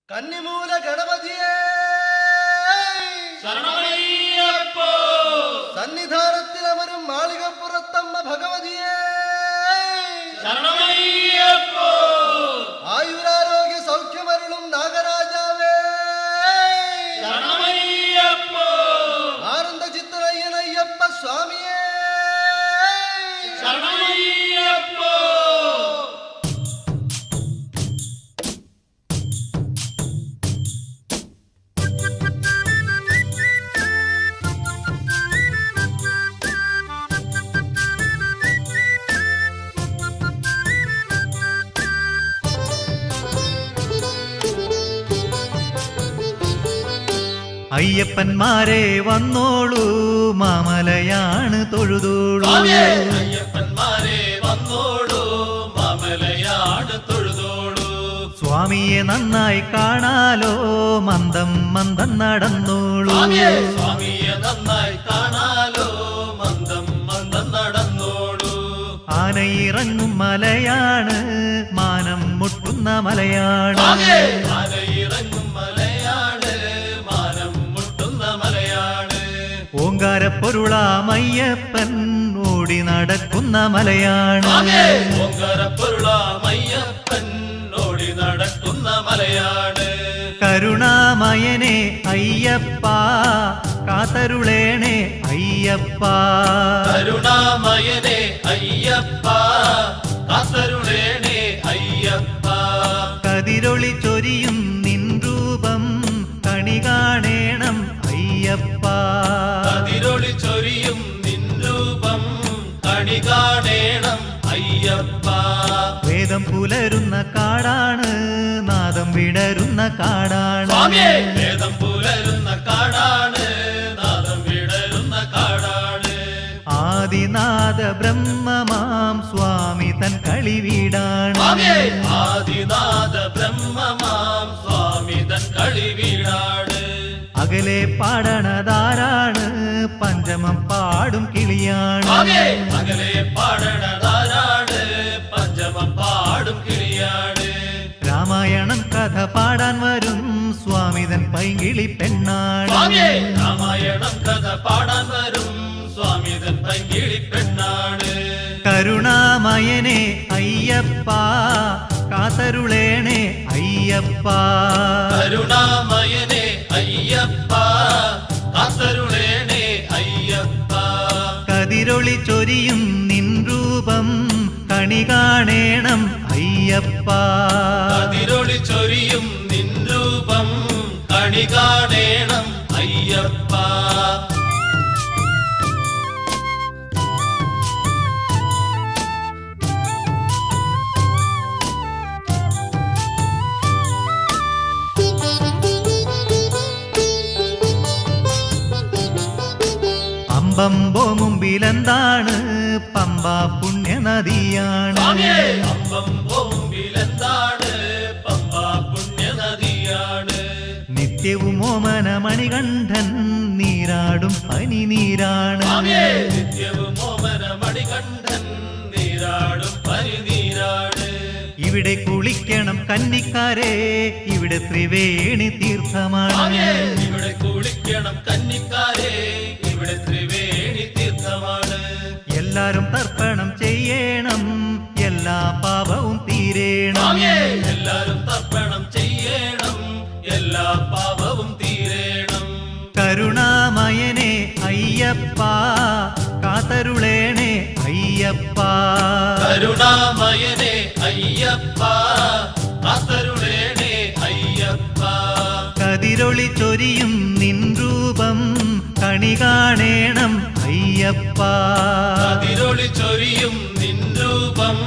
കന്നിമൂല ഗണപതിയേ ശരണമയ്യപ്പോ. സന്നിധാനത്തിൽ അമരും മാളികപ്പുറത്തമ്മ ഭഗവതിയേ ശരണമയ്യപ്പോ. ആയുരാരോഗ്യ സൗഖ്യമരുളും നാഗരാജാവേ ശരണമയ്യപ്പോ. ആനന്ദ ചിത്തനയ്യനയ്യപ്പ സ്വാമിയേ ശരണമയ്യപ്പോ. അയ്യപ്പന്മാരെ വന്നോളൂ മാമലയാണ് തൊഴുതോളൂ. അയ്യപ്പന്മാരെ വന്നോളൂ മാമലയാണ് തൊഴുതോളൂ. സ്വാമിയെ നന്നായി കാണാലോ മന്ദം മന്ദം നടന്നോളൂ. സ്വാമിയെ നന്നായി കാണാലോ മന്ദം മന്ദം നടന്നോളൂ. ആനയിറങ്ങും മലയാണ് മാനം മുട്ടുന്ന മലയാണ്. ആനയിറങ്ങും മലയാണ് മാനം മുട്ടുന്ന മലയാണ്. ഓങ്കാരപ്പൊരുളാമയ്യപ്പൻ ഓടി നടക്കുന്ന മലയാണ്. ഓങ്കാരപ്പൊരുളാമയ്യപ്പൻ ഓടി നടക്കുന്ന മലയാണ്. കരുണാമയനെ അയ്യപ്പ കാത്തരുളേണേ അയ്യപ്പ. കരുണാമയനെ അയ്യപ്പ കാത്തരുളേണേ അയ്യപ്പ. കതിരൊളി ചൊരിയും നിൻ രൂപം കണി കാണേണം അയ്യപ്പ. കതിരൊളി ചൊരിയും നിൻ രൂപം കണി കാണേണം അയ്യപ്പ. വേദം പുലരുന്ന കാടാണ് നാദം വിടരുന്ന കാടാണ്. വേദം പുലരുന്ന കാടാണ് നാദം വിടരുന്ന കാടാണ്. ആദിനാഥ ബ്രഹ്മമാം സ്വാമി തൻ കളിവീടാണ്. ആദിനാഥ ബ്രഹ്മമാം സ്വാമി തൻ കളിവീടാണ്. അകലെ പാടണതാരാണ് പഞ്ചമം പാടും കിളിയാണ്. അകലെ പാടണതാരാണ് പഞ്ചമം പാടും കിളിയാണ്. രാമായണം കഥ പാടാൻ വരും സ്വാമിതൻ പൈങ്കിളി പെണ്ണാണ്. രാമായണം കഥ പാടാൻ വരും സ്വാമിതൻ പൈങ്കിളി പെണ്ണാണ്. കരുണാമയനെ അയ്യപ്പ കാത്തരുളേണേ അയ്യപ്പ. കരുണാമയനെ അയ്യപ്പ കാത്തരുളേണേ അയ്യപ്പ. കതിരൊളി ചൊരിയും നിൻ രൂപം കണി കാണേണം അയ്യപ്പ. കതിരൊളി ചൊരിയും നിൻ രൂപം കണി കാണേണം അയ്യപ്പ. അമ്പമ്പോ മുമ്പിലെന്താണ് പമ്പ പുണ്യ നദിയാണ്. അമ്പമ്പോ മുമ്പിലെന്താണ് പമ്പ പുണ്യ നദിയാണ്. നിത്യവും ഓമന മണികണ്ഠൻ നീരാടും പനി നീരാണ്. നിത്യവും ഓമന മണികണ്ഠൻ നീരാടും പനി നീരാണ്. ഇവിടെ കുളിക്കണം കന്നിക്കാരെ ഇവിടെ ത്രിവേണി തീർത്ഥമാണ്. ഇവിടെ കുളിക്കണം കന്നിക്കാരെ ഇവിടെ ത്രിവേണി തീർത്ഥമാണ്. എല്ലാരും തർപ്പണം ചെയ്യണം എല്ലാ പാപവും തീരേണം. എല്ലാരും തർപ്പണം ചെയ്യണം എല്ലാ പാപവും തീരേണം. കരുണാമയനെ അയ്യപ്പ കാത്തരുളേണേ അയ്യപ്പ. കരുണാമയനെ അയ്യപ്പ കാത്തരുളേണേ അയ്യപ്പ. കതിരൊളി ചൊരിയും നിൻ രൂപം കണി കാണേണം അയ്യപ്പ. കതിരൊളി ചൊരിയും നിൻ രൂപം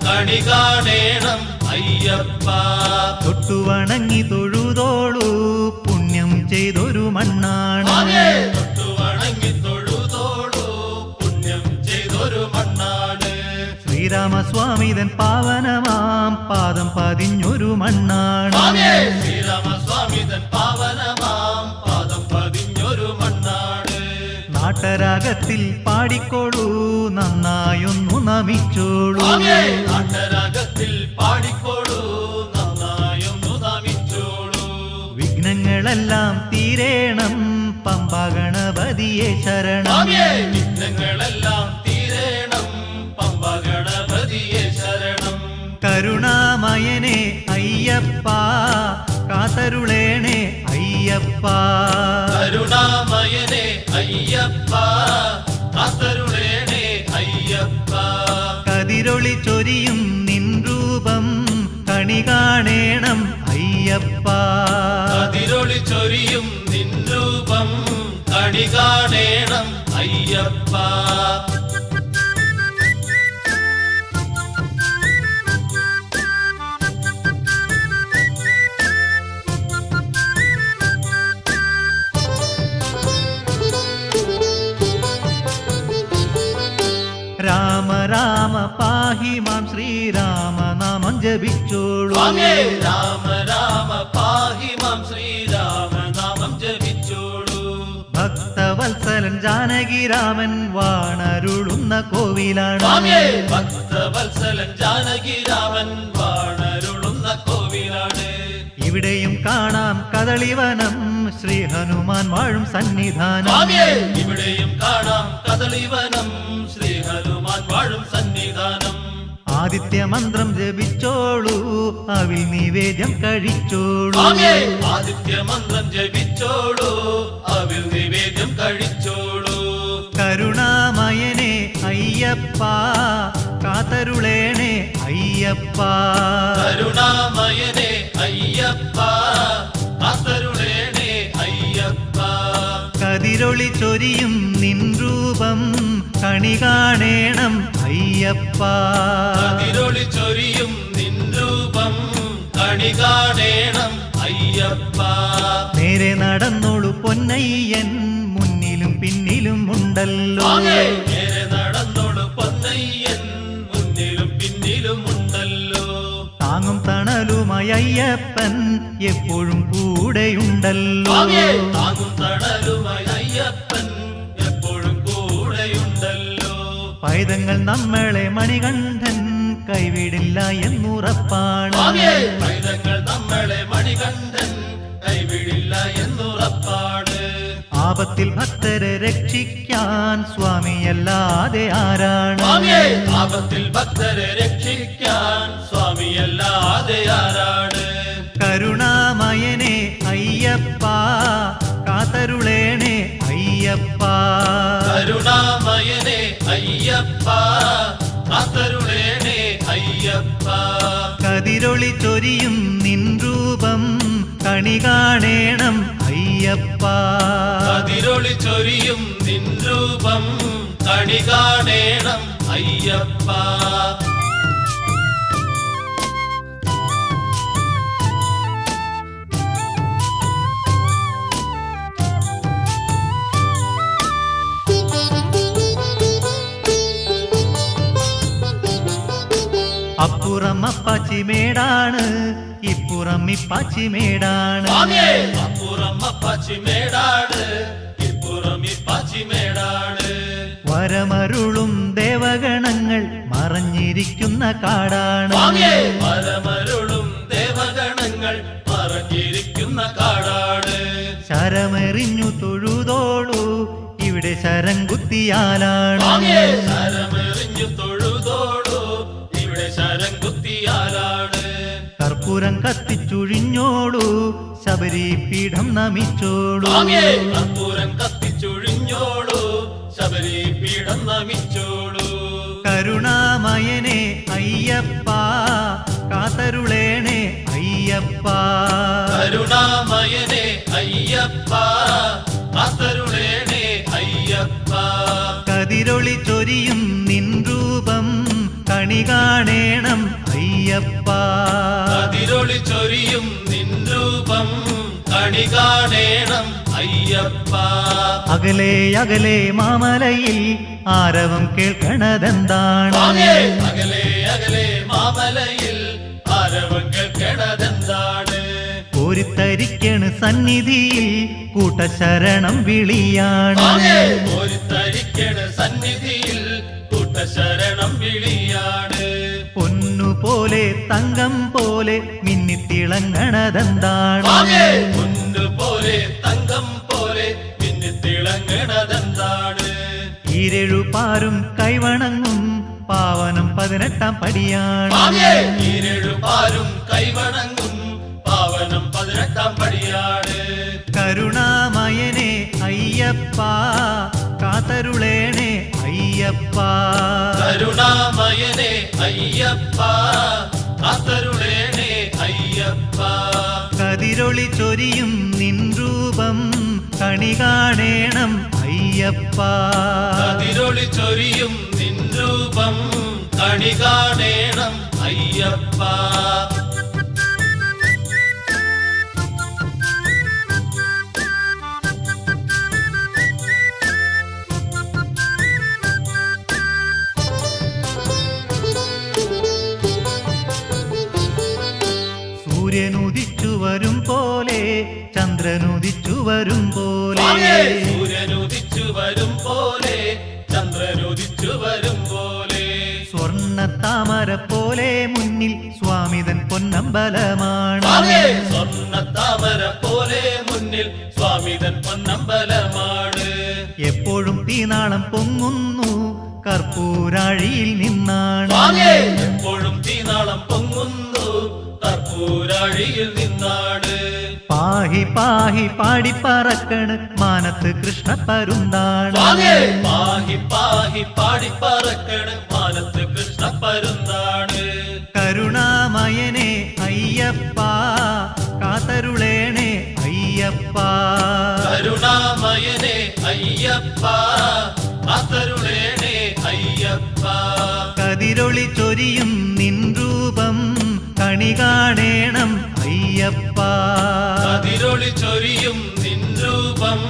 കണി കാണേണം അയ്യപ്പ. തൊട്ടുവണങ്ങി തൊഴുതോളൂ പുണ്യം ചെയ്തൊരു മണ്ണാണ്. തൊട്ടുവണങ്ങി തൊഴുതോളൂ പുണ്യം ചെയ്തൊരു മണ്ണാണ്. ശ്രീരാമസ്വാമിതൻ പാവനമാം പാദം പതിഞ്ഞൊരു മണ്ണാണ്. ശ്രീരാമസ്വാമിതൻ പാവനമാം പാദം പതിഞ്ഞൊരു മണ്ണാണ്. നാട്ടരാഗത്തിൽ പാടിക്കോളൂ നന്നായൊന്നു നമിച്ചോളൂ. നാട്ടരാഗത്തിൽ പാടിക്കോളൂ നന്നായൊന്നു നമിച്ചോളൂ. വിഘ്നങ്ങളെല്ലാം തീരേണം പമ്പ ഗണപതിയെ ശരണം സ്വാമിയേ വിഘ്നങ്ങളെല്ലാം തീരേണം പമ്പ ഗണപതിയെ ശരണം കരുണാമയനെ അയ്യപ്പ കാത്തരുളേണേ അയ്യപ്പ കരുണാമയനെ അയ്യപ്പ കാത്തരുളേണേ അയ്യപ്പ കതിരൊളി ചൊരിയും നിൻ രൂപം കണി കാണേണം അയ്യപ്പ കതിരൊളി ചൊരിയും നിൻ രൂപം കണി കാണേണം അയ്യപ്പ രാമ രാമ പാഹി മാം ശ്രീരാമനാമം ജപിച്ചോളൂ സ്വാമിയേ രാമ രാമ പാഹി മാം ശ്രീരാമനാമം ജപിച്ചോളൂ ഭക്തവത്സലൻ ജാനകി രാമൻ വാണരുളുന്ന കോവിലാണ് സ്വാമിയേ ഭക്തവത്സലൻ ജാനകി രാമൻ വാണരുളുന്ന കോവിലാണ് ഇവിടെയും കാണാം കദളിവനം ശ്രീ ഹനുമാൻ വാഴും സന്നിധാനം സ്വാമിയേ ഇവിടെയും കാണാം കദളിവനം ശ്രീ ഹനുമാൻ വാഴും സന്നിധാനം ആദിത്യ മന്ത്രം ജപിച്ചോളൂ അവിൽ നിവേദ്യം കഴിച്ചോളൂ സ്വാമിയേ ആദിത്യ മന്ത്രം ജപിച്ചോളൂ അവിൽ നിവേദ്യം കഴിച്ചോളൂ കരുണാമയനെ അയ്യപ്പ കാത്തരുളേണേ അയ്യപ്പ കരുണാമയനെ അയ്യപ്പ കാത്തരുളേണേ അയ്യപ്പ കതിരൊളി ചൊരിയും നിൻ രൂപം കണി കാണേണം അയ്യപ്പ കതിരൊളി ചൊരിയും നിൻ രൂപം കണി കാണേണം അയ്യപ്പ നേരെ നടന്നോളൂ പൊന്നയ്യൻ മുന്നിലും പിന്നിലും ഉണ്ടല്ലോ സ്വാമിയേ നേരെ നടന്നോളൂ പൊന്നയ്യൻ മുന്നിലും പിന്നിലും ഉണ്ടല്ലോ താങ്ങും തണലുമായി അയ്യപ്പൻ എപ്പോഴും കൂടെയുണ്ടല്ലോ സ്വാമിയേ താങ്ങും തണലുമായി അയ്യപ്പൻ എപ്പോഴും കൂടെയുണ്ടല്ലോ പൈതങ്ങൾ നമ്മളെ മണികണ്ഠൻ കൈവിടില്ല എന്നുറപ്പാണ് സ്വാമിയേ പൈതങ്ങൾ നമ്മളെ മണികണ്ഠൻ കൈവിടില്ല എന്നുറപ്പാണ് ആപത്തിൽ ഭക്തരെ രക്ഷിക്കാൻ സ്വാമിയല്ലാതെ ആരാണ് സ്വാമിയേ ആപത്തിൽ ഭക്തരെ രക്ഷിക്കാൻ സ്വാമിയല്ലാതെ ആരാണ് കരുണാമയനെ അയ്യപ്പ കാത്തരുളേണേ അയ്യപ്പ കരുണാമയനെ അയ്യപ്പ കാത്തരുളേണേ അയ്യപ്പ കതിരൊളി ചൊരിയും നിൻ രൂപം കണി കാണേണം അയ്യപ്പ കതിരൊളി ചൊരിയും നിൻ രൂപം കണി കാണേണം അയ്യപ്പ അപ്പുറം അപ്പാച്ചിമേടാണ് ഇപ്പുറം ഇപ്പാച്ചിമേടാണ് സ്വാമിയേ അപ്പുറം അപ്പാച്ചിമേടാണ് ഇപ്പുറം ഇപ്പാച്ചിമേടാണ് വരമരുളും ദേവഗണങ്ങൾ മറഞ്ഞിരിക്കുന്ന കാടാണ് സ്വാമിയേ വരമരുളും ദേവഗണങ്ങൾ മറഞ്ഞിരിക്കുന്ന കാടാണ് ശരമെറിഞ്ഞു തൊഴുതോളൂ ഇവിടെ ശരം കുത്തിയാലാണ് സ്വാമിയേ ശരമെറിഞ്ഞു തൊഴുതോളൂ ഇവിടെ ശരം കുത്തിയാലാണ് കർപ്പൂരം കത്തിച്ചുഴിഞ്ഞോളൂ ശബരി പീഠം നമിച്ചോളൂ സ്വാമിയേ കർപ്പൂരം കത്തിച്ചൊഴിഞ്ഞോളൂ ശബരി പീഠം നമിച്ചോളൂ കരുണാമയനെ അയ്യപ്പ കാത്തരുളേണേ അയ്യപ്പ കരുണാമയനെ അയ്യപ്പ കാത്തരുളേണേ അയ്യപ്പ കതിരൊളി ചൊരിയും നിൻ രൂപം കണി കാണേണം അയ്യപ്പ കതിരൊളി ചൊരിയും നിൻ രൂപം കണി കാണേണം അയ്യപ്പ അകലെ അകലെ മാമലയിൽ ആരവം കേൾക്കണതെന്താണ് സ്വാമിയേ അകലെ അകലെ മാമലയിൽ ആരവം കേൾക്കണതെന്താണ് കോരിത്തരിക്കണ് സന്നിധിയിൽ കൂട്ടശരണം വിളിയാണ് സ്വാമിയേ കോരിത്തരിക്കണ സന്നിധിയിൽ കൂട്ടശരണം വിളിയാണ് പൊന്നുപോലെ തങ്കം പോലെ മിന്നിത്തിളങ്ങണതെന്താണ് സ്വാമിയേ പൊന്നുപോലെ പോലെ തങ്കം പോലെ മിന്നിത്തിളങ്ങണതെന്താണ്? ഈരേഴുപാരും കൈവണങ്ങും പാവനം 18-ാം പടിയാണ്. ഈരേഴുപാരും കൈവണങ്ങും പാവനം 18-ാം പടിയാണ്. കരുണാമയനെ അയ്യപ്പ കാത്തരുളേണേ അയ്യപ്പ. കരുണാമയനെ അയ്യപ്പ കാത്തരുളേണേ അയ്യപ്പ. കതിരൊളി ചൊരിയും നിൻ രൂപം കണി കാണേണം അയ്യപ്പ. കതിരൊളി ചൊരിയും നിൻ രൂപം കണി കാണേണം അയ്യപ്പ. സൂര്യനുദിച്ചു വരും പോലെ ചന്ദ്രനുദിച്ചു വരും പോലെ. സൂര്യനുദിച്ചു വരും പോലെ ചന്ദ്രനുദിച്ചു വരും പോലെ. സ്വർണ്ണ താമര പോലെ മുന്നിൽ സ്വാമിതൻ പൊന്നമ്പലമാണ്. സ്വർണ്ണ താമര പോലെ മുന്നിൽ സ്വാമിതൻ പൊന്നമ്പലമാണ്. എപ്പോഴും തീനാളം പൊങ്ങുന്നു കർപ്പൂരാഴിയിൽ നിന്നാണ്. എപ്പോഴും തീനാളം പൊങ്ങുന്നു കർപ്പൂരാഴിയിൽ നിന്നാണ്. പാഹി പാഹി പാടിപ്പറക്കണ് മാനത്ത് കൃഷ്ണ പരുന്താണ്. പാഹി പാഹി പാടിപ്പറക്കണ് മാനത്ത് കൃഷ്ണ പരുന്താണ്. കരുണാമയനെ അയ്യപ്പ കാത്തരുളേണേ അയ്യപ്പ. കരുണാമയനെ അയ്യപ്പ കാത്തരുളേണേ അയ്യപ്പ. കതിരൊളി ചൊരിയും നിൻ രൂപം കണി കാണേണം അയ്യപ്പ. കതിരൊളി ചൊരിയും നിൻ രൂപം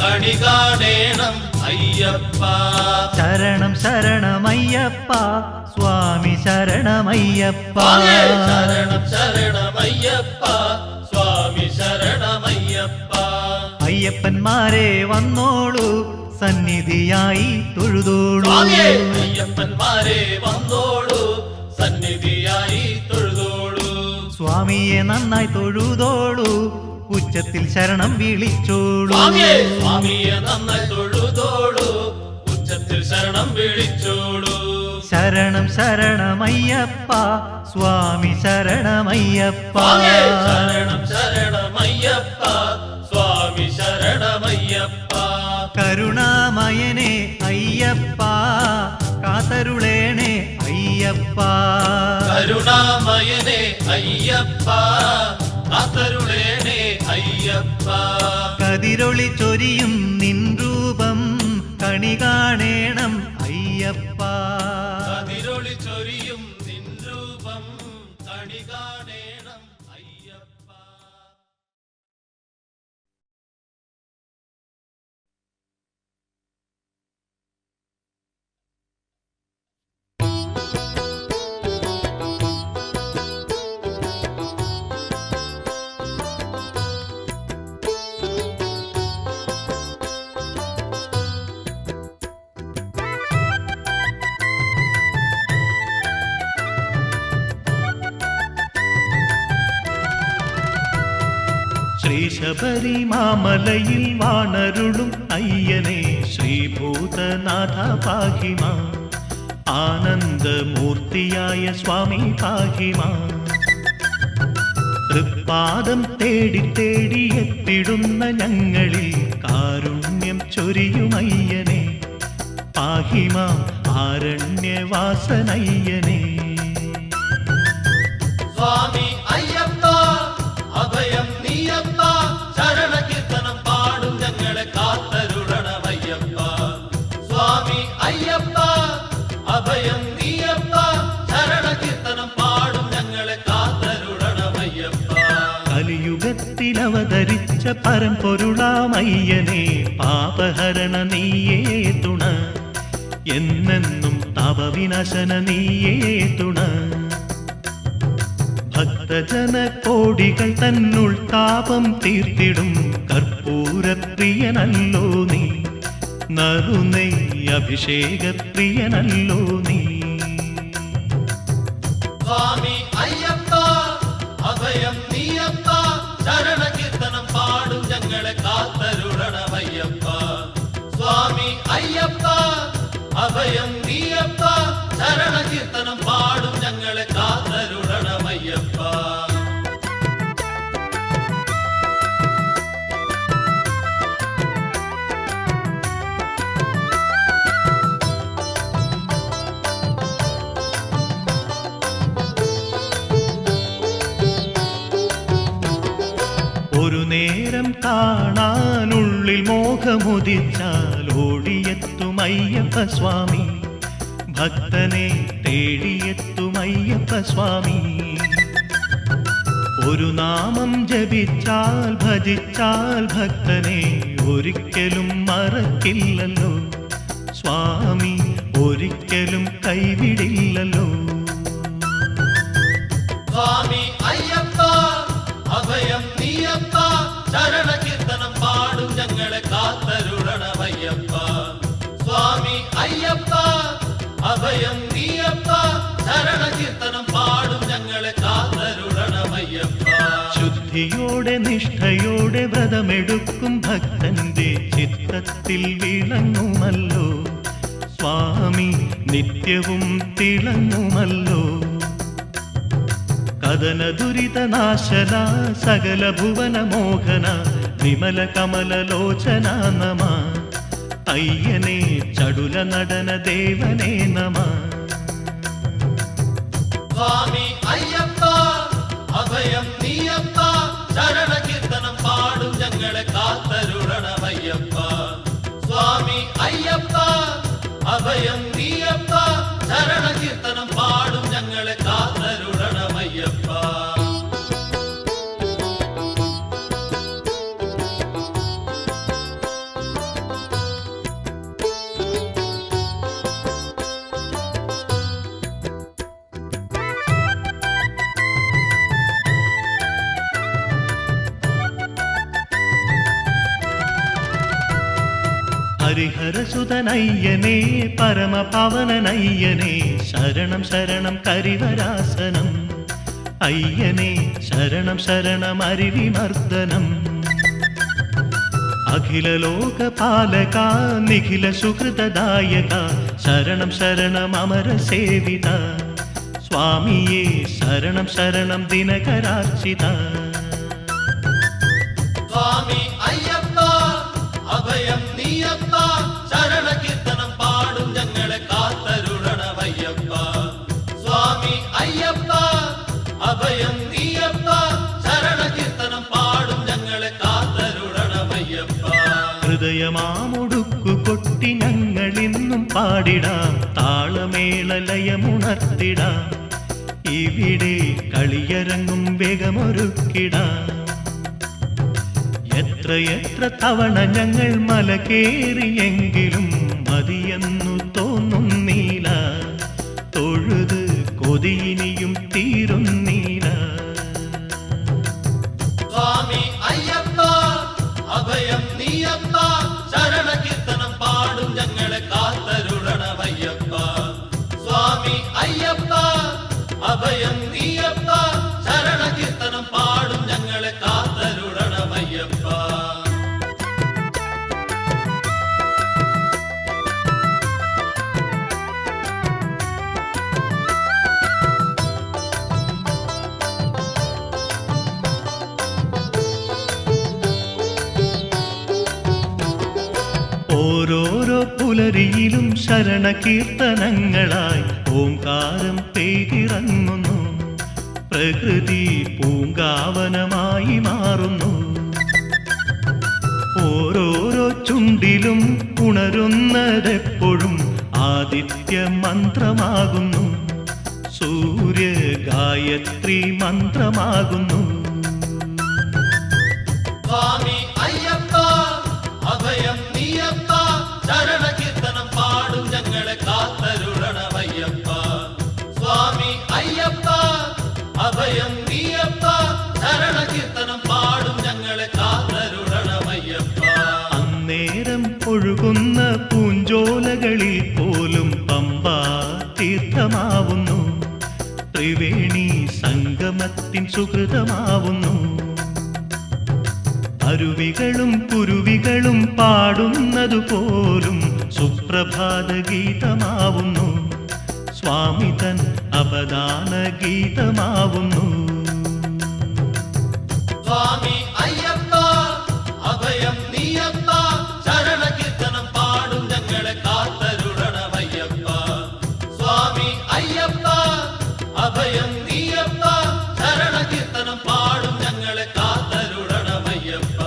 കണി കാണേണം അയ്യപ്പ. ശരണം ശരണമയ്യപ്പ സ്വാമി ശരണമയ്യപ്പ. ശരണം ശരണമയ്യപ്പ സ്വാമി ശരണമയ്യപ്പ. അയ്യപ്പന്മാരെ വന്നോളൂ സന്നിധിയായി തൊഴുതോളൂ. അയ്യപ്പന്മാരെ വന്നോളൂ സന്നിധിയായി തൊഴുതോളൂ. സ്വാമിയെ നന്നായി തൊഴുതോളൂ ഉച്ചത്തിൽ ശരണം വിളിച്ചോളൂ. സ്വാമിയെ നന്നായി തൊഴുതോളൂ ഉച്ചത്തിൽ ശരണം വിളിച്ചോളൂ. ശരണം ശരണമയ്യപ്പ സ്വാമി ശരണമയ്യപ്പ. ശരണം ശരണമയ്യപ്പ സ്വാമി ശരണമയ്യപ്പ. കരുണാമയനെ അയ്യപ്പ കാത്തരുളേണേ അയ്യപ്പ. കരുണാമയനെ അയ്യപ്പ കാത്തരുളേണേ അയ്യപ്പ. കതിരൊളി ചൊരിയും നിൻ രൂപം കണി കാണേണം അയ്യപ്പ. കതിരൊളി ചൊരിയും നിൻ രൂപം കണി കാണേണം അയ്യപ്പ. ശ്രീശബരി മാമലയിൽ വാണരുളും അയ്യനെ ശ്രീഭൂതനാഥ പാഹിമാ. ആനന്ദമൂർത്തിയായ സ്വാമി പാഹിമാ. തൃപ്പാദം തേടി തേടി എത്തിടുന്ന ഞങ്ങളിൽ കാരുണ്യം ചൊരിയുമയ്യനെ പാഹിമാ. ആരണ്യവാസനയ്യനെ സ്വാമി അയ്യപ്പ അഭയം നീയപ്പ. ശരണ കീർത്തനം പാടും ഞങ്ങളെ കാത്തരുളണമയ്യപ്പ. സ്വാമി അയ്യപ്പ അഭയം നീയപ്പ. ശരണ കീർത്തനം പാടും ഞങ്ങളെ കാത്തരുളണമയ്യപ്പ. കലിയുഗത്തിലവതരിച്ച പരമ്പൊരുളാമയ്യനെ പാപഹരണ നീയേ തുണ. എന്നെന്നും താപവിനാശന നീയേ തുണ. ഭക്തജന കോടികൾ തന്നുൾ താപം തീർത്തിടും കർപ്പൂരപ്രിയനല്ലോ നീ. നറുനെയ്യ് അഭിഷേകപ്രിയനല്ലോ നീ. സ്വാമി അയ്യപ്പ അഭയം നീയപ്പ. ശരണ കീർത്തനം പാടും ഞങ്ങൾ കാണാനുള്ളിൽ മോഹമുദിച്ചാൽ ഓടിയെത്തും അയ്യപ്പ സ്വാമി, ഭക്തനെ തേടിയെത്തും അയ്യപ്പ സ്വാമി. ഒരു നാമം ജപിച്ചാൽ ഭജിച്ചാൽ ഭക്തനെ ഒരിക്കലും മറക്കില്ലല്ലോ സ്വാമി, ഒരിക്കലും കൈവിടില്ലല്ലോ. സ്വാമി അയ്യപ്പ അഭയം നീയപ്പ, ശരണ കീർത്തനം പാടും ഞങ്ങളെ കാത്തരുളണമയ്യപ്പ. സ്വാമി അയ്യപ്പ അഭയം നീയപ്പ, ശരണ കീർത്തനം പാടും ഞങ്ങളെ കാത്തരുളണമയ്യപ്പ. ശുദ്ധിയോടെ നിഷ്ഠയോടെ വ്രതമെടുക്കും ഭക്തന്റെ ചിത്തത്തിൽ വിളങ്ങുമല്ലോ സ്വാമി, നിത്യവും തിളങ്ങുമല്ലോ. കദന ദുരിത നാശന സകല ഭുവന മോഹന വിമല കമല ലോചന നമ, അയ്യനെ ചടുല നടന ദേവനേ നമ. സ്വാമി അയ്യപ്പ അഭയം നീയപ്പ, ശരണ കീർത്തനം പാടും ഞങ്ങളെ കാത്തരുളണമയ്യപ്പ. സ്വാമി അയ്യപ്പ അഭയം നീയപ്പ, ശരണ കീർത്തനം പാടും ഞങ്ങളെ കാത്തരുളണമയ്യപ്പ. ഹരിഹരസുതനയ്യനേ പരമപവനനയ്യനേ, ശരണം ശരണം കരിവരാസനം അയ്യനേ, ശരണം ശരണം അരിവിമർദ്ദനം. അഖില ലോകപാലക നിഖില സുഹൃതദായക, ശരണം ശരണം അമരസേവിത സ്വാമിയേ, ശരണം ശരണം ദിനകരാർച്ചിത. സ്വാമി അയ്യപ്പ അഭയം നീയപ്പ, ശരണ കീർത്തനം പാടും ഞങ്ങളെ കാത്തരുളണമയ്യപ്പ. സ്വാമി അയ്യപ്പ അഭയം നീയപ്പ, ശരണ കീർത്തനം പാടും ഞങ്ങളെ കാത്തരുളണമയ്യപ്പ. ഹൃദയമാമൊടുക്കു കൊട്ടി ഞങ്ങളിന്നും പാടിടാം, താളമേള ലയമുണർത്തിടാം, ഇവിടെ കളിയരങ്ങും വേഗമൊരുക്കിടാം. എത്ര എത്ര തവണ ഞങ്ങൾ മല കേറിയെങ്കിലും മതിയെന്നു തോന്നുന്നില്ല, തൊഴുത് കൊതിയിനിയും തീരുന്നില്ല. സ്വാമി അയ്യപ്പ അഭയം നീയപ്പ, ശരണ കീർത്തനം പാടും ഞങ്ങളെ കാത്തരുളണമയ്യപ്പ. സ്വാമി അയ്യപ്പ അഭയം നീയപ്പ, ശരണ കീർത്തനം പാടും ഞങ്ങളെ കാത്തരുളണമയ്യപ്പ. ഓരോരോ പുലരിയിലും ശരണകീർത്തനങ്ങളായി ഓംകാരം പെയ്തിറങ്ങുന്നു, പ്രകൃതി പൂങ്കാവനമായി മാറുന്നു. ഓരോരോ ചുണ്ടിലും ഉണരുന്നതെപ്പോഴും ആദിത്യ മന്ത്രമാകുന്നു, സൂര്യ ഗായത്രി മന്ത്രമാകുന്നു. സ്വാമി അയ്യപ്പ അഭയം നീയപ്പ, ശരണ കീർത്തനം പാടും ഞങ്ങളെ കാത്തരുളണമയ്യപ്പ. സ്വാമി അയ്യപ്പ അഭയം നീയപ്പ, ശരണ കീർത്തനം പാടും ഞങ്ങളെ കാത്തരുളണമയ്യപ്പ. അന്നേരം ഒഴുകുന്ന പൂഞ്ചോലകളിൽ പോലും പമ്പാ തീർത്ഥമാവുന്നു, ത്രിവേണി സംഗമത്തിൻ സുഹൃതമാവുന്നു. അരുവികളും കുരുവികളും പാടുന്നതുപോലും സുപ്രഭാത ഗീതമാവുന്നു, സ്വാമി തൻ അപദാന ഗീതമാവുന്നു. സ്വാമി അയ്യപ്പ അഭയം നീയപ്പ, ശരണ കീർത്തനം പാടും ഞങ്ങളെ കാത്തരുളണമയ്യപ്പ. സ്വാമി അയ്യപ്പ അഭയം നീയപ്പ, ശരണ കീർത്തനം പാടും ഞങ്ങളെ കാത്തരുളണമയ്യപ്പ.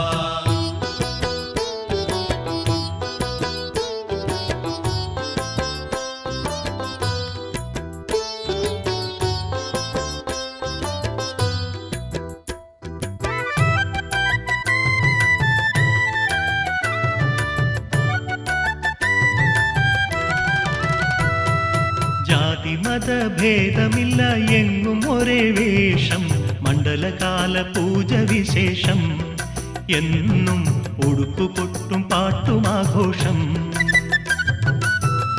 മതഭേദമില്ല എങ്ങും ഒരേ വേഷം മണ്ഡലകാല പൂജ വിശേഷം എന്നും ഉടുപ്പുകൊട്ടും പാട്ടും ആഘോഷം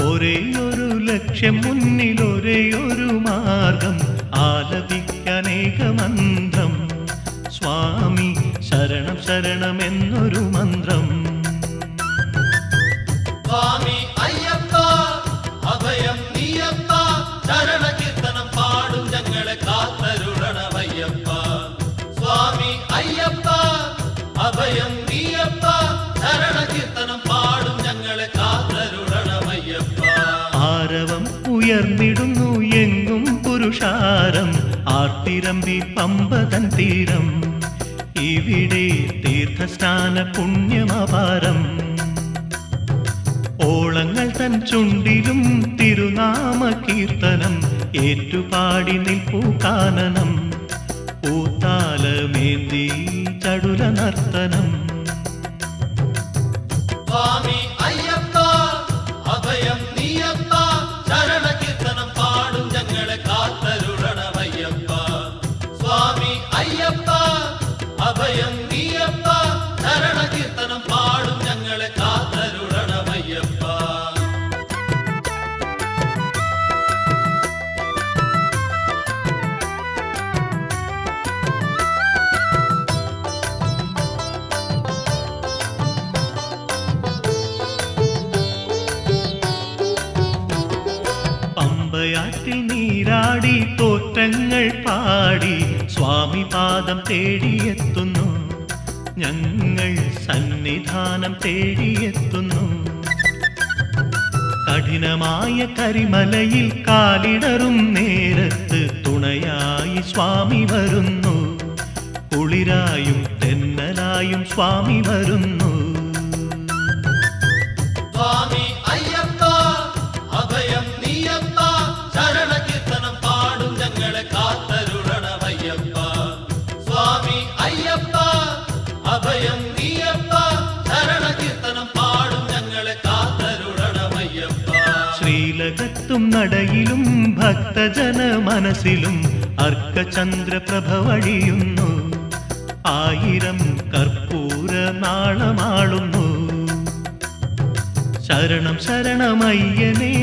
ഒരേയൊരു ലക്ഷ്യം മുന്നിൽ ഒരേയൊരു മാർഗം ആലപിക്കാനേക മന്ത്രം സ്വാമി ശരണം ശരണം എന്നൊരു മന്ത്രം സ്വാമി അയ്യപ്പ അഭയം നീയപ്പ ശരണ കീർത്തനം പാടും ഞങ്ങളെ കാത്തരുളണമയ്യപ്പ സ്വാമി അയ്യപ്പ അഭയം നീയപ്പ ശരണ കീർത്തനം പാടും ഞങ്ങളെ കാത്തരുളണമയ്യപ്പ ആരവം ഉയർന്നിടുന്നു എങ്ങും പുരുഷാരം ആർത്തിരമ്പി പമ്പതൻ തീരം ഇവിടെ തീർത്ഥസ്നാന പുണ്യമപാരം ഓളങ്ങൾ തൻ ചുണ്ടിലും തിരുനാമ കീർത്തനം ഏറ്റുപാടി നിൽപ്പൂ കാനനം പൂത്താലമേന്തി ചടുല നർത്തനം സ്വാമി അയ്യപ്പ അഭയം നീയപ്പ ശരണ കീർത്തനം പാടും ഞങ്ങളെ കാത്തരുളണമയ്യപ്പ സ്വാമി അയ്യപ്പ അഭയം നീയപ്പ ശരണ കീർത്തനം പാടും ഞങ്ങളെ കാത്തരുളണമയ്യപ്പ പമ്പയാറ്റിൽ നീരാടി തോറ്റങ്ങൾ പാടി സ്വാമി പാദം തേടിയെത്തുന്നു ഞങ്ങൾ സന്നിധാനം തേടിയെത്തുന്നു കഠിനമായ കരിമലയിൽ കാലിടറും നേരത്ത് തുണയായി സ്വാമി വരുന്നു കുളിരായും തെന്നലായും സ്വാമി വരുന്നു സ്വാമി അയ്യപ്പ അഭയം നീയപ്പ ശരണ കീർത്തനം പാടും ഞങ്ങളെ കാത്തരുളണമയ്യപ്പ സ്വാമി അയ്യപ്പ അഭയം നീയപ്പ ശരണ കീർത്തനം പാടും ഞങ്ങളെ കാത്തരുളണമയ്യപ്പ ശ്രീലകത്തും നടയിലും ഭക്തജന മനസ്സിലും അർക്കചന്ദ്രപ്രഭ വഴിയുന്നു ആയിരം കർപ്പൂര നാളമാളുന്നു ശരണം ശരണമയ്യനെ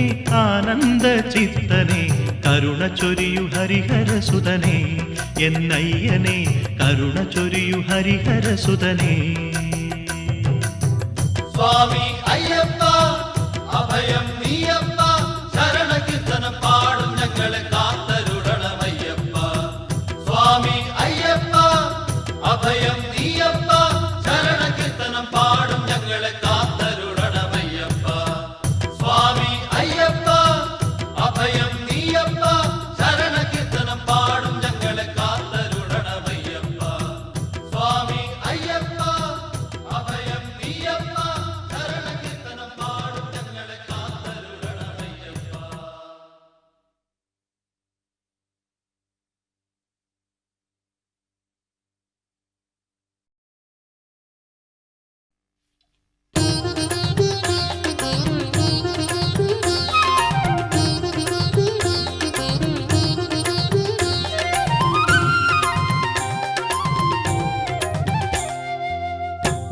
ആനന്ദ ചിത്തനെ കരുണ ചൊരിയു ഹരിഹരസുതനെ എന്നയ്യനെ കരുണ ചൊരിയു ഹരിഹരസുതനെ സ്വാമി അയ്യപ്പ അഭയം നീയപ്പ ശരണ കീർത്തനം പാടും ഞങ്ങളെ കാത്തരുളണമയ്യപ്പ സ്വാമി അയ്യപ്പ അഭയം നീയപ്പ ശരണ കീർത്തനം പാടും ഞങ്ങളെ കാത്തരുളണമയ്യപ്പ സ്വാമി അയ്യപ്പ അഭയം നീയപ്പ ശരണ കീർത്തനം പാടും ഞങ്ങളെ കാത്തരുളണമയ്യപ്പ സ്വാമി അയ്യപ്പ അഭയം നീയപ്പ ശരണ കീർത്തനം പാടും ഞങ്ങളെ കാത്തരുളണമയ്യപ്പ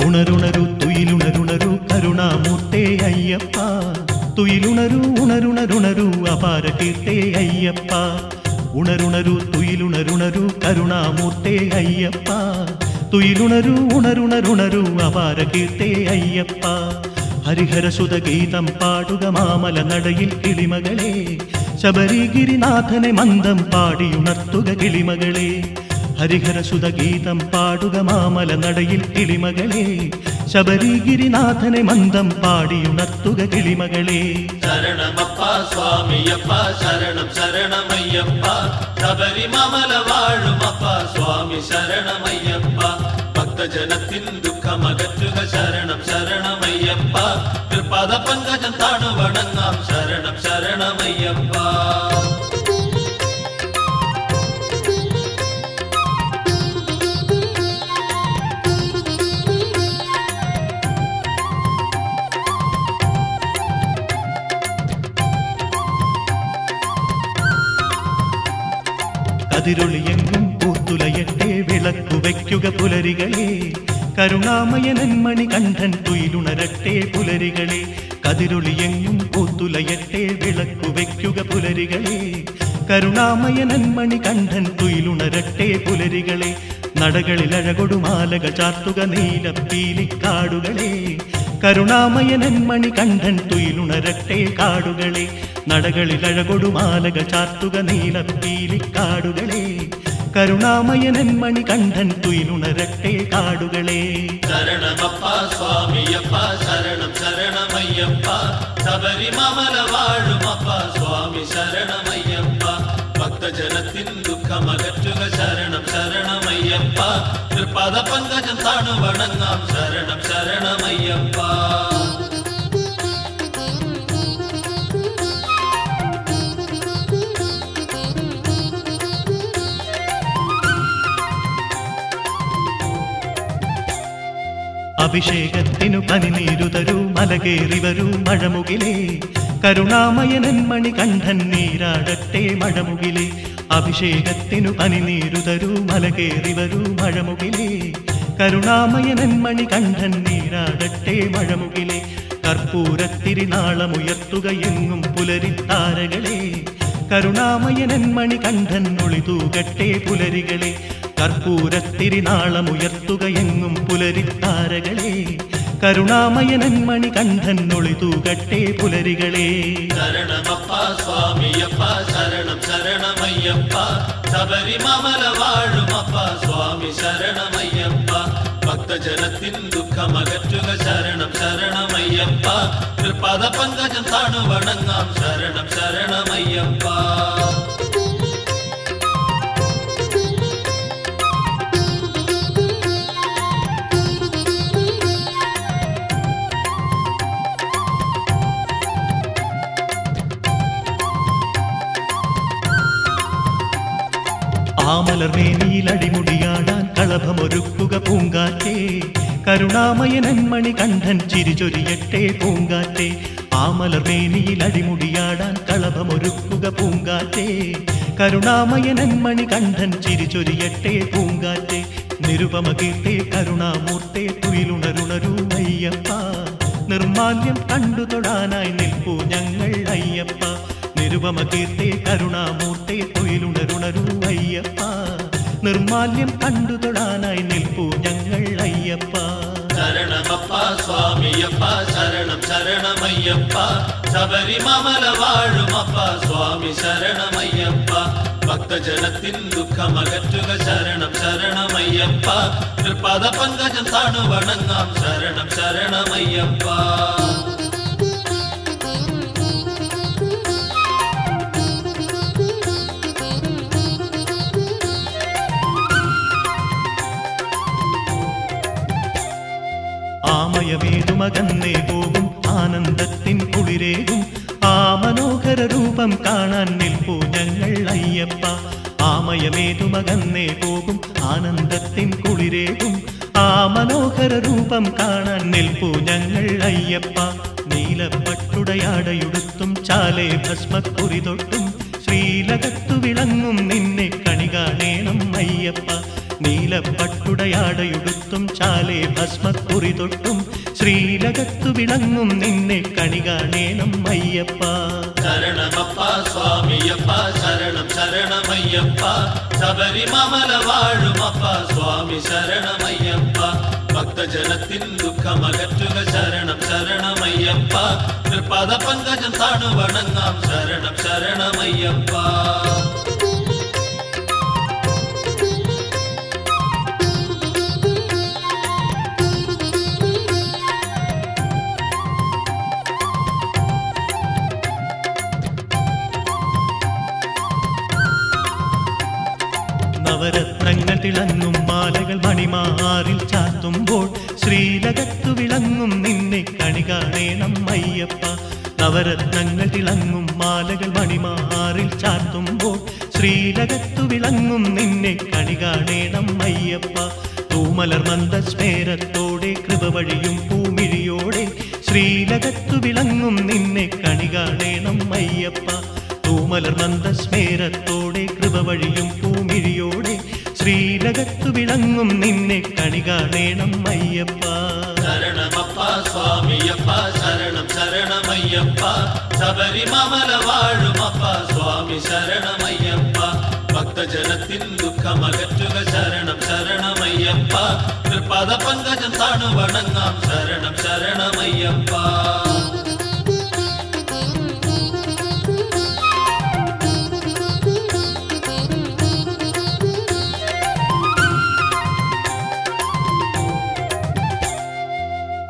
ഉണരുണരു തുയിലുണരുണരു കരുണാമൂർത്തേ അയ്യപ്പ തുയിലുണരു ഉണരുണരുണരു അപാര കീർത്തേ അയ്യപ്പ ഉണരുണരു തുയിലുണരുണരു കരുണാമൂർത്തേ അയ്യപ്പ തുയിലുണരു ഉണരുണരുണരു അപാര കീർത്തേ അയ്യപ്പ ഹരിഹരസുത ഗീതം പാടുക മാമല നടയിൽ കിളിമകളെ ശബരിഗിരിനാഥനെ മന്ദം പാടിയുണർത്തുക കിളിമകളെ ഹരിഹരസുത ഗീതം പാടുക മാമല നടയിൽ കിളിമകളെ ശബരിഗിരിനാഥനെ മന്ദം പാടിയുണർത്തുക കിളിമകളെ ശരണമപ്പ സ്വാമിയപ്പ ശരണം ശരണമയ്യപ്പ ശബരിമല വാഴുമപ്പ സ്വാമി ശരണമയ്യപ്പ ഭക്തജനത്തിൻ ദുഃഖമകറ്റുക ശരണം ശരണമയ്യപ്പ തൃപാദ പങ്കജം താണു വണങ്ങാം ശരണം ശരണമയ്യപ്പ കതിരൊളിയെങ്ങും പൂത്തുലയട്ടെ വിളക്കു വയ്ക്കുക പുലരികളെ കരുണാമയനൻ മണികണ്ഠൻ തുയിലുണരട്ടെ പുലരികളെ കതിരൊളിയെങ്ങും പൂത്തുലയട്ടെ വിളക്കു വയ്ക്കുക പുലരികളെ കരുണാമയനൻ മണികണ്ഠൻ തുയിലുണരട്ടെ പുലരികളെ നടകളിൽ അഴകൊടുമാലകൾ ചാർത്തുക നീലപ്പീലിക്കാടുകളെ കരുണാമയനൻ മണികണ്ഠൻ തുയിലുണരട്ടെ കാടുകളെ നടകളിൽ അഴകൊടുമാലകൾ ചാർത്തുക നീലപ്പീലിക്കാടുകളെ കരുണാമയനൻ മണികണ്ഠൻ തുയിലുണരട്ടെ കാടുകളെ ശരണമപ്പ സ്വാമിയപ്പ ശരണം ശരണമയ്യപ്പ ശബരിമല വാഴുമപ്പ സ്വാമി ശരണമയ്യപ്പ ഭക്തജനത്തിൻ ദുഃഖമകറ്റുക ശരണം ശരണമയ്യപ്പ തൃപാദ പങ്കജം താണു വണങ്ങാം ശരണം ശരണമയ്യപ്പ അഭിഷേകത്തിനു പനിനീരു തരൂ മലകേറി വരൂ മഴമുകിലേ കരുണാമയനൻ മണികണ്ഠൻ നീരാടട്ടെ മഴമുകിലേ അഭിഷേകത്തിനു പനിനീരു തരൂ മലകേറി വരൂ മഴമുകിലേ കരുണാമയനൻ മണികണ്ഠൻ നീരാടട്ടെ മഴമുകിലേ കർപ്പൂരത്തിരിനാളമുയർത്തുക എങ്ങും പുലരിത്താരകളെ കരുണാമയനൻ മണികണ്ഠൻ ഒളിതൂകട്ടെ പുലരികളെ കർപ്പൂരത്തിരിനാളമുയർത്തുക എങ്ങും പുലരിത്താരകളെ കരുണാമയനൻ മണികണ്ഠൻ ഒളിതൂകട്ടെ പുലരികളെ ശരണമപ്പ സ്വാമിയപ്പ ശരണം ശരണമയ്യപ്പ ശബരിമല വാഴുമപ്പ സ്വാമി ശരണമയ്യപ്പ ഭക്തജനത്തിൻ ദുഃഖമകറ്റുക ശരണം ശരണമയ്യപ്പ തൃപാദ പങ്കജം താണു വണങ്ങാം ശരണം ശരണമയ്യപ്പ ആമലർമേനിയിലടിമുടിയാടാൻ കളഭമൊരുക്കുക പൂങ്കാറ്റേ കരുണാമയനൻ മണികണ്ഠൻ ചിരിചൊരിയട്ടെ പൂങ്കാറ്റേ ആമലർമേനിയിലടിമുടിയാടാൻ കളഭമൊരുക്കുക പൂങ്കാറ്റേ കരുണാമയനൻ മണികണ്ഠൻ ചിരിചൊരിയട്ടെ പൂങ്കാറ്റേ നിരുപമകീർത്തേ കരുണാമൂർത്തേ തുയിലുണരുണരൂ അയ്യപ്പ നിർമാല്യം കണ്ടു തൊടാനായി നിൽപ്പൂ ഞങ്ങൾ അയ്യപ്പ നിരുപമകീർത്തേ കരുണാമൂർത്തേ തുയിലുണരുണരൂ അയ്യപ്പ നിർമാല്യം കണ്ടു തൊടാനായി നിൽപ്പൂ ഞങ്ങൾ അയ്യപ്പ ശരണമപ്പ സ്വാമിയപ്പ ശരണം ശരണമയ്യപ്പ ശബരിമല വാഴുമപ്പ സ്വാമി ശരണമയ്യപ്പ ഭക്തജനത്തിൻ ദുഃഖമകറ്റുക ശരണം ശരണമയ്യപ്പ തൃപാദ പങ്കജം താണു വണങ്ങാം ശരണം ശരണമയ്യപ്പ ആമയമേതുമകന്നേ പോകും ആനന്ദത്തിൻ കുളിരേകും ആ മനോഹര രൂപം കാണാൻ നിൽപ്പൂ ഞങ്ങൾ അയ്യപ്പ ആമയമേതുമകന്നേ പോകും ആനന്ദത്തിൻ കുളിരേകും ആ മനോഹര രൂപം കാണാൻ നിൽപ്പൂ ഞങ്ങൾ അയ്യപ്പ നീലപ്പട്ടുടയാടയുടുത്തും ചാലേ ഭസ്മക്കുറി തൊട്ടും ശ്രീലകത്തു വിളങ്ങും നിന്നെ കണി കാണേണം അയ്യപ്പ നീലപ്പട്ടുടയാടയുടുത്തും ചാലേ ഭസ്മക്കുറി തൊട്ടും ശ്രീലകത്തു വിളങ്ങും നിന്നെ കണി കാണേണം അയ്യപ്പ ശരണമപ്പ സ്വാമിയപ്പ ശരണം ശരണമയ്യപ്പ ശബരിമല വാഴുമപ്പ സ്വാമി ശരണമയ്യപ്പ ഭക്തജനത്തിൻ ദുഃഖമകറ്റുക ശരണം ശരണമയ്യപ്പ തൃപാദ പങ്കജം താണു വണങ്ങാം ശരണം ശരണമയ്യപ്പ നവരത്നങ്ങൾ തിളങ്ങും മാലകൾ മണിമാറിൽ ചാർത്തുമ്പോൾ ശ്രീലകത്തു വിളങ്ങും നിന്നെ കണി കാണേണം അയ്യപ്പ നവരത്നങ്ങൾ തിളങ്ങും മാലകൾ മണിമാറിൽ ചാർത്തുമ്പോൾ ശ്രീലകത്തു വിളങ്ങും നിന്നെ കണി കാണേണം അയ്യപ്പ തൂമലർ മന്ദസ്മേരത്തോടെ കൃപ വഴിയും പൂമിഴിയോടെ ശ്രീലകത്തു വിളങ്ങും നിന്നെ കണി കാണേണം അയ്യപ്പ തൂമലർ മന്ദസ്മേരത്തോടെ കൃപ പൂർവവഴിയും പൂമിഴിയോടെ ശ്രീലകത്തു വിളങ്ങും നിന്നെ കണി കാണേണം അയ്യപ്പ. ശരണമപ്പ സ്വാമിയപ്പ ശരണം ശരണമയ്യപ്പ ശബരിമല വാഴുമപ്പ സ്വാമി ശരണമയ്യപ്പ ഭക്തജനത്തിൻ ദുഃഖമകറ്റുക ശരണം ശരണമയ്യപ്പ തൃപാദ പങ്കജം താണു വണങ്ങാം ശരണം ശരണമയ്യപ്പ.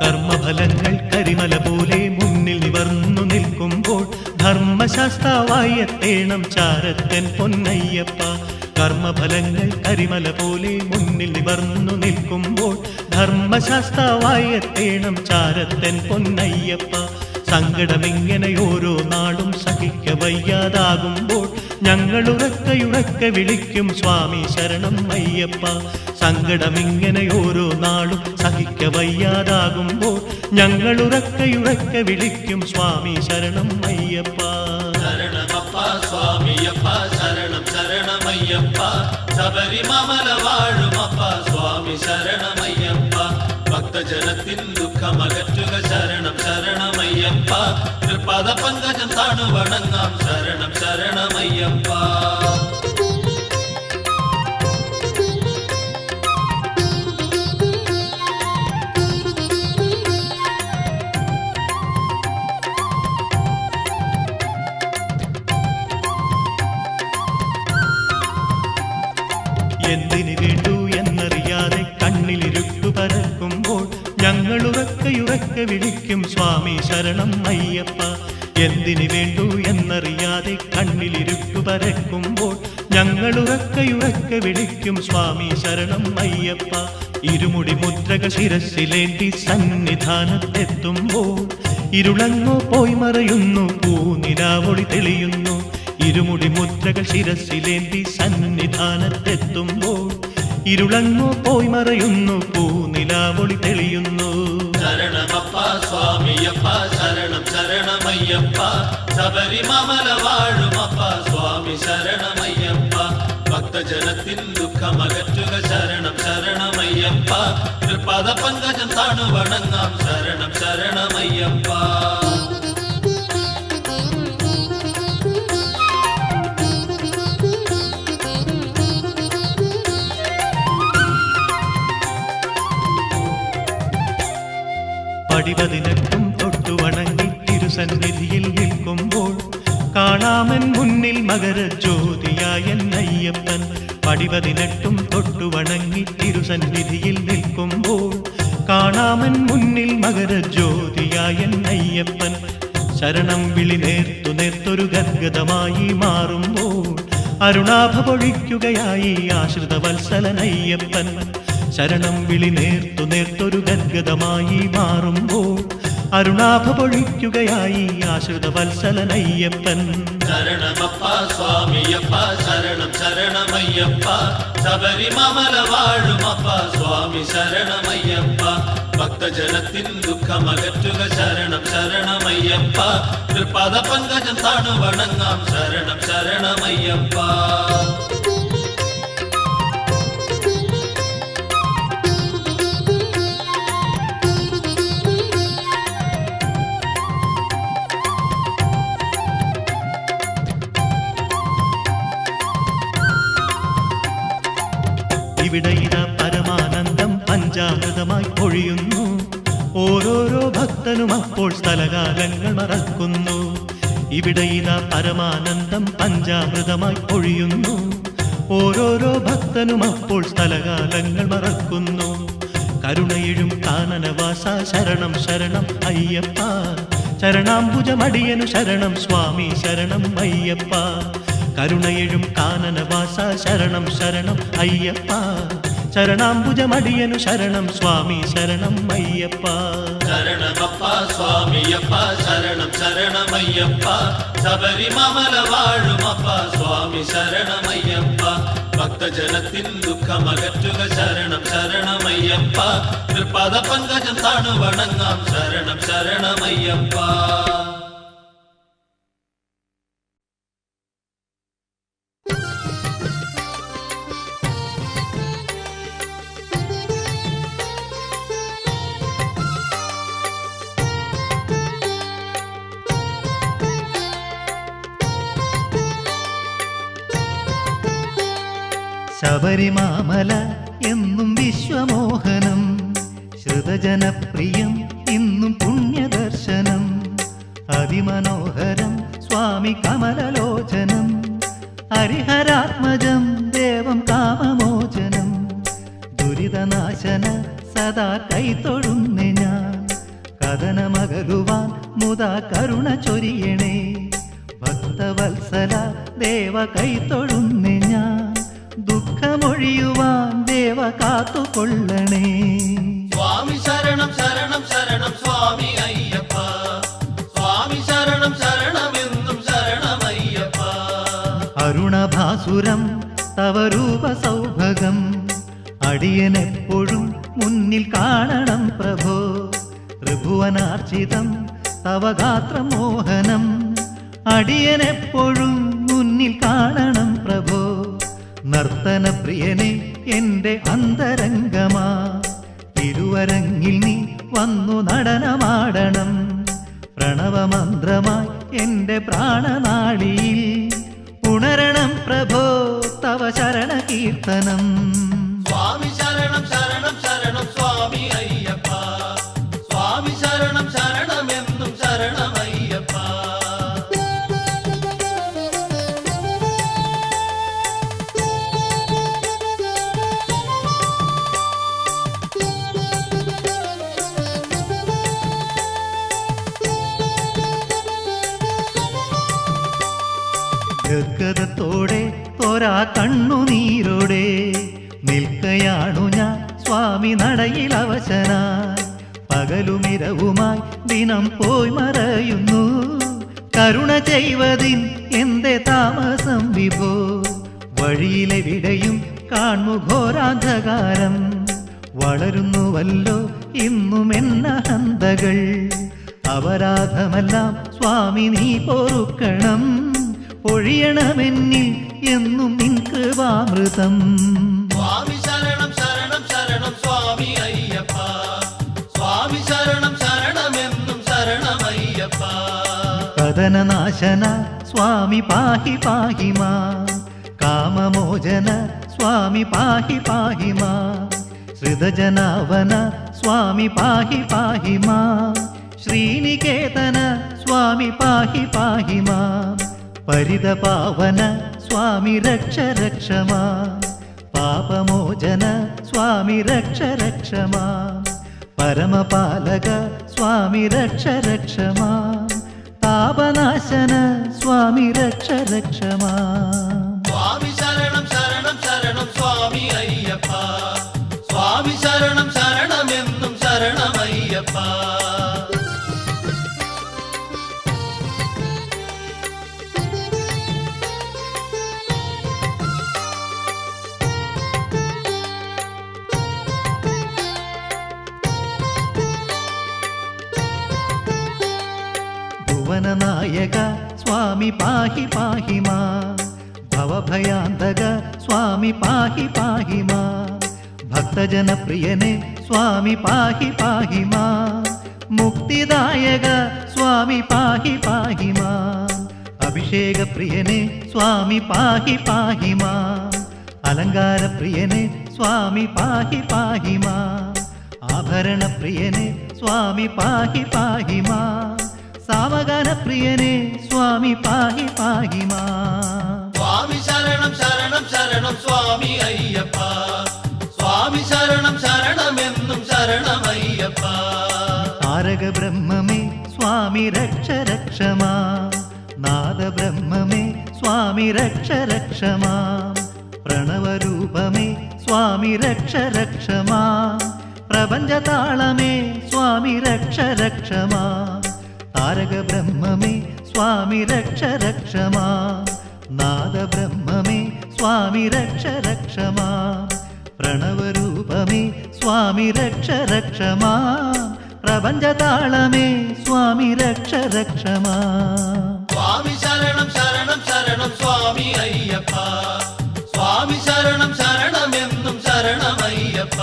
കർമ്മഫലങ്ങൾ കരിമല പോലെ മുന്നിൽ നിവർന്നു നിൽക്കുമ്പോൾ ധർമ്മശാസ്താവായി എത്തേണം ചാരത്തൻ പൊന്നയ്യപ്പ. കർമ്മഫലങ്ങൾ കരിമല പോലെ മുന്നിൽ നിവർന്നു നിൽക്കുമ്പോൾ ധർമ്മശാസ്താവായി എത്തേണം ചാരത്തൻ പൊന്നയ്യപ്പ. സങ്കടമിങ്ങനെ ഓരോ നാളും സഹിക്ക വയ്യാതാകുമ്പോൾ ഞങ്ങളുറക്കയുറക്കെ വിളിക്കും സ്വാമി ശരണം അയ്യപ്പ. സങ്കടമിങ്ങനെ ഓരോ നാളും സഹിക്ക വയ്യാതാകുമ്പോൾ ഞങ്ങളുറക്കയുറക്കെ വിളിക്കും സ്വാമി ശരണം അയ്യപ്പ. ശരണമപ്പ സ്വാമിയപ്പ ശരണം ശരണമയ്യപ്പ ശബരിമല വാഴുമപ്പ സ്വാമി ശരണമയ്യപ്പ ഭക്തജനത്തിൻ ദുഃഖമകറ്റുക ശരണം ശരണമയ്യപ്പ തൃപാദ പങ്കജം താണു വണങ്ങാം ശരണം ശരണമയ്യപ്പ. എന്തിനു വേണ്ടു എന്നറിയാതെ കണ്ണിലിരുട്ടു പരക്കുമ്പോൾ ഞങ്ങളുറക്കയുറക്കെ വിളിക്കും സ്വാമി ശരണം അയ്യപ്പ. എന്തിനു വേണ്ടു എന്നറിയാതെ കണ്ണിലിരുട്ടു പരക്കുമ്പോൾ ഞങ്ങളുറക്കയുറക്കെ വിളിക്കും സ്വാമി ശരണം അയ്യപ്പ. ഇരുമുടി മുദ്രകൾ ശിരസിലേന്തി സന്നിധാനത്തെത്തുമ്പോൾ ഇരുളങ്ങോ പോയി മറയുന്നു പൂനിലാവൊളി തെളിയുന്നു. ഇരുമുടി മുദ്രകൾ ശിരസിലേന്തി സന്നിധാനത്തെത്തുമ്പോൾ ഇരുളങ്ങോ പോയി മറയുന്നു പൂനിലാവൊളി തെളിയുന്നു. ശരണമപ്പ സ്വാമിയപ്പ ശരണം ശരണമയ്യപ്പ ശബരിമല വാഴുമപ്പ സ്വാമി ശരണമയ്യപ്പ ഭക്തജനത്തിൻ ദുഃഖമകറ്റുക ശരണം ശരണമയ്യപ്പ തൃപാദ പങ്കജം താണു വണങ്ങാം ശരണം ശരണമയ്യപ്പ. പടിപതിനെട്ടും തൊട്ടു വണങ്ങി തിരുസന്നിധിയിൽ നിൽക്കുമ്പോൾ കാണാമൻ മുന്നിൽ മകരജ്യോതിയായ അയ്യപ്പൻ. പടിപതിനെട്ടും തൊട്ടു വണങ്ങി തിരുസന്നിധിയിൽ നിൽക്കുമ്പോൾ കാണാമൻ മുന്നിൽ മകരജ്യോതിയായ അയ്യപ്പൻ. ശരണം വിളി നേർത്തു നേർത്തൊരു ഗദ്ഗതമായി മാറുമ്പോൾ അരുണാഭ പൊഴിക്കുകയായി ആശ്രിത വത്സലനയ്യപ്പൻ. ശരണം വിളി നേർത്തു നേർത്തൊരു ഗദ്ഗതമായി മാറുമ്പോൾ അരുണാഭ പൊഴിക്കുകയായി ആശ്രിത വത്സലനയ്യപ്പൻ. ശരണമപ്പ സ്വാമിയപ്പ ശരണം ശരണമയ്യപ്പ ശബരിമല വാഴുമപ്പ സ്വാമി ശരണമയ്യപ്പ ഭക്തജനത്തിൻ ദുഃഖമകറ്റുക ശരണം ശരണമയ്യപ്പ തൃപാദ പങ്കജം താണു വണങ്ങാം ശരണം ശരണമയ്യപ്പ. ഇവിടെ ഇതാ പരമാനന്ദം പഞ്ചാമൃതമായി പൊഴിയുന്നു. ഓരോരോ ഭക്തനും അപ്പോൾ സ്ഥലകാലങ്ങൾ മറക്കുന്നു. ഇവിടെ ഇതാ പരമാനന്ദം പഞ്ചാമൃതമായി പൊഴിയുന്നു. ഓരോരോ ഭക്തനും അപ്പോൾ സ്ഥലകാലങ്ങൾ മറക്കുന്നു. കരുണയിഴും കാനനവാസ ശരണം ശരണം അയ്യപ്പ. ശരണാംബുജമടിയനു ശരണം സ്വാമി ശരണം അയ്യപ്പ. കരുണയിഴും കാനനവാസ ശരണം ശരണം അയ്യപ്പ. ശരണാംബുജമടിയനു ശരണം സ്വാമി ശരണം അയ്യപ്പ. ശരണമപ്പ സ്വാമിയപ്പ ശരണം ശരണമയ്യപ്പ ശബരിമല വാഴുമപ്പ സ്വാമി ശരണമയ്യപ്പ ഭക്തജനത്തിൻ ദുഃഖമകറ്റുക ശരണം ശരണമയ്യപ്പ തൃപാദ പങ്കജം താണു വണങ്ങാം ശരണം ശരണമയ്യപ്പ. ശബരിമാമല എന്നും വിശ്വമോഹനം, ശ്രുതജനപ്രിയം ഇന്നും പുണ്യദർശനം. അതിമനോഹരം സ്വാമി കമലലോചനം, ഹരിഹരാത്മജം ദേവം കാമമോചനം. ദുരിതനാശന സദാ കൈത്തൊഴുന്നെ ഞാൻ, കഥനമകലുവാൻ മുതാ കരുണ ചൊരിയണേ. ഭക്തവത്സല ദേവ കൈത്തൊഴുന്നെ ഞാൻ, ദുഃഖമൊഴിയുവാൻ ദേവ കാത്തുകൊള്ളണേ. സ്വാമി ശരണം ശരണം ശരണം സ്വാമി അയ്യപ്പ, സ്വാമി ശരണം ശരണമെന്നും ശരണമയ്യപ്പ. അരുണഭാസുരം തവ രൂപ സൗഭഗം, അടിയനെപ്പോഴും മുന്നിൽ കാണണം പ്രഭോ. ത്രിഭുവനാർച്ചിതം തവ ഗാത്രമോഹനം, അടിയനെപ്പോഴും മുന്നിൽ കാണണം പ്രഭോ. നർത്തനപ്രിയനെ എൻ്റെ അന്തരംഗമാ, തിരുവരങ്ങിൽ നീ വന്നു നടനമാടണം. പ്രണവമന്ത്രമായി എൻ്റെ പ്രാണനാളിയിൽ ഉണരണം പ്രഭോ തവ ശരണകീർത്തനം. സ്വാമി ശരണം ശരണം ശരണം സ്വാമി അയ്യപ്പ, സ്വാമി ശരണം ശരണമെന്നും ശരണമയ്യപ്പ. ഗദ്ഗതത്തോടെ തോരാ കണ്ണുനീരോടെ നിൽക്കയാണു ഞാൻ സ്വാമി നടയിൽ അവശനായി. പകലുമിരവുമായി ദിനം പോയി മറയുന്നു, കരുണ ചെയ്വതിൻ എന്റെ താമസം വിഭോ. വഴിയിലെവിടെയും കാൺമുഘോരാന്ധകാരം, വളരുന്നുവല്ലോ ഇന്നും എന്നഹന്തകൾ. അപരാധമെല്ലാം സ്വാമി നീ പൊറുക്കണം, പൊഴിയണമെന്നിൽ എന്നും നിൻ കൃപാമൃതം. സ്വാമി ശരണം ശരണം ശരണം സ്വാമി അയ്യപ്പ, സ്വാമി ശരണം ശരണമെന്നും ശരണമയ്യപ്പ. കഥനനാശന സ്വാമി പാഹി പാഹി മാ, കാമമോചന സ്വാമി പാഹി പാഹി മാ. ശ്രുതജനാവന സ്വാമി പാഹി പാഹി മാ, ശ്രീനികേതന സ്വാമി പാഹി പാഹി മാ. പരിതപാവന സ്വാമി രക്ഷ രക്ഷ മാ, പാപമോചന സ്വാമി രക്ഷ രക്ഷ മാ. പരമപാലക സ്വാമി രക്ഷ രക്ഷ മാ, താപനാശന സ്വാമി രക്ഷ രക്ഷ മാ. സ്വാമി ശരണം ശരണം ശരണം സ്വാമി അയ്യപ്പ, സ്വാമി ശരണം ശരണമെന്നും ശരണമയ്യപ്പ. ഭുവനനായക സ്വാമി പാഹി പാഹി മാ, ഭവഭയാന്തക സ്വാമി പാഹി പാഹി മാ. ഭക്തജനപ്രിയനെ സ്വാമി പാഹി പാഹി മാ, മുക്തിദായക സ്വാമി പാഹി പാഹി മാ. അഭിഷേകപ്രിയനെ സ്വാമി പാഹി പാഹി മാ, അലങ്കാരപ്രിയനെ സ്വാമി പാഹി പാഹി മാ. ആഭരണപ്രിയനെ സ്വാമി പാഹി പാഹി മാ, സാവകാനപ്രിയനെ സ്വാമി പാഹി പാഹി മാ. സ്വാമി ശരണം ശരണം ശരണം സ്വാമി അയ്യപ്പ, സ്വാമി ശരണം ശരണമെന്നും ശരണമയ്യപ്പ. താരക ബ്രഹ്മമേ സ്വാമി രക്ഷ രക്ഷ മാ, നാദബ്രഹ്മമേ സ്വാമി രക്ഷ രക്ഷ മാ. പ്രണവരൂപമേ സ്വാമി രക്ഷ രക്ഷ മാ, പ്രപഞ്ചതാളമേ സ്വാമി രക്ഷ രക്ഷ മാ. താരക ബ്രഹ്മമേ സ്വാമി രക്ഷ രക്ഷ മാ, നാദബ്രഹ്മമേ സ്വാമി രക്ഷ രക്ഷ മാ. പ്രണവരൂപമേ സ്വാമി രക്ഷ രക്ഷ മാ, പ്രപഞ്ചതാളമേ സ്വാമി രക്ഷ രക്ഷ മാ. സ്വാമി ശരണം ശരണം ശരണം സ്വാമി അയ്യപ്പ, സ്വാമി ശരണം ശരണമെന്നും ശരണമയ്യപ്പ.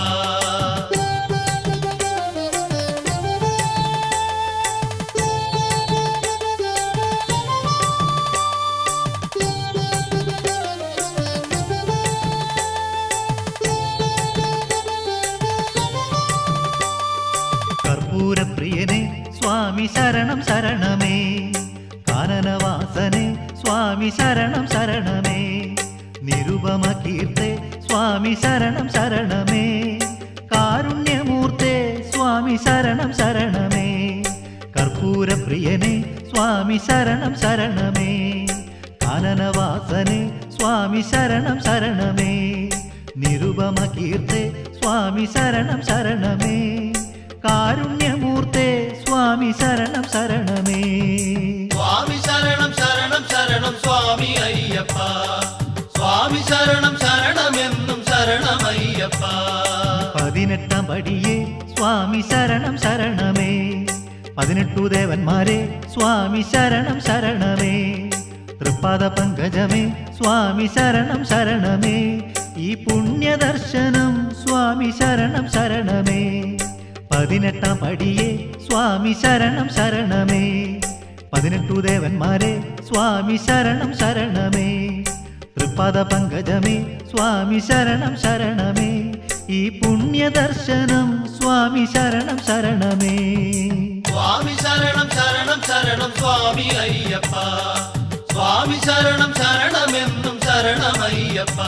സ്വാമി ശരണം ശരണമേ കാനനവാസനെ സ്വാമി ശരണം ശരണമേ നിരുപമ കീർത്തെ സ്വാമി ശരണം ശരണമേ കാരുണ്യമൂർത്തെ സ്വാമി ശരണം ശരണമേ കർപ്പൂരപ്രിയനെ സ്വാമി ശരണം ശരണമേ കാനനവാസനെ സ്വാമി ശരണം ശരണമേ നിരുപമ കീർത്തെ സ്വാമി ശരണം ശരണമേ കാരുണ്യമൂർത്തെ സ്വാമി ശരണം ശരണമേ സ്വാമി ശരണം ശരണം ശരണം സ്വാമി അയ്യപ്പ സ്വാമി ശരണം ശരണമെന്നും ശരണമയ്യപ്പ 18 പടിയെ സ്വാമി ശരണം ശരണമേ 18 ദേവന്മാരെ സ്വാമി ശരണം ശരണമേ തൃപ്പാദ പങ്കജമേ സ്വാമി ശരണം ശരണമേ ഈ പുണ്യദർശനം സ്വാമി ശരണം ശരണമേ 18 പടിയെ സ്വാമി ശരണം ശരണമേ 18 ദേവന്മാരെ സ്വാമി ശരണം ശരണമേ തൃപ്പാദ പങ്കജമേ സ്വാമി ശരണം ശരണമേ ഈ പുണ്യദർശനം സ്വാമി ശരണം ശരണമേ സ്വാമി ശരണം ശരണം ശരണം സ്വാമി അയ്യപ്പ സ്വാമി ശരണം ശരണമെന്നും ശരണമയ്യപ്പ